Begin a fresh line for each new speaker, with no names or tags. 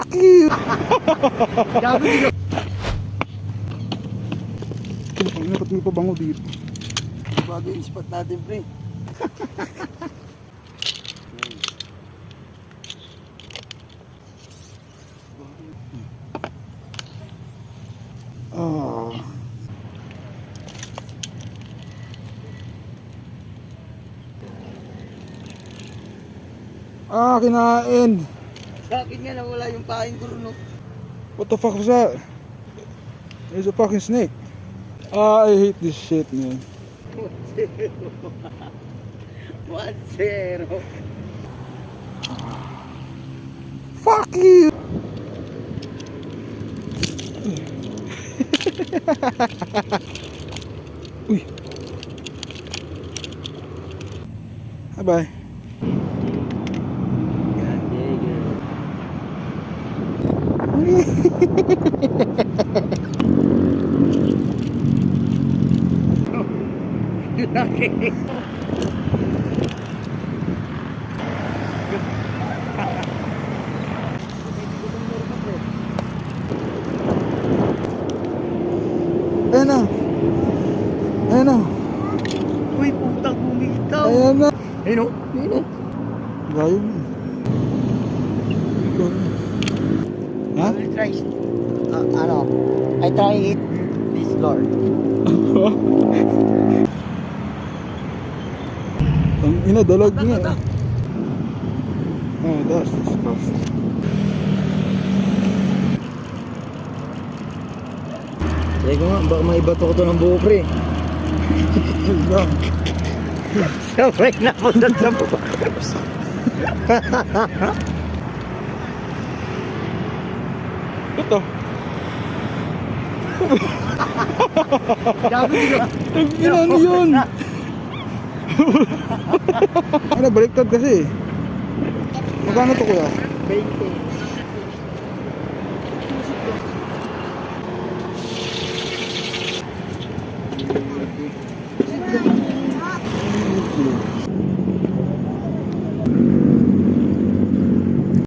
Fuck you!
Gabi dito.
Ang ina, ba't may pabango dito?
Bago yung spot natin, pre.
Ah. Ah, kinain.
Sa akin nga nawala yung pain ko rin, no?
What the fuck was that? There's a fucking snake. Ah, I hate this shit, man.
1-0.
Fuck you! Uy. Bye-bye.
Laki.
Ayan na. Ayan na.
Uy, putang bumitaw.
Ayan na.
Ayun, no? Ayun, no?
Gayo mo. Ikaw na. Ha?
I will try, I try it this Lord.
Ang ina, dalag nga. Oh, that's disgusting.
Teka nga, baka maibato ko to ng buo, pre. Sabay na po na sa buo.
Ito.
Gabi dito.
Ang ina, ano yun? Ano, baliktad kasi. Magkano to, kuya?
20.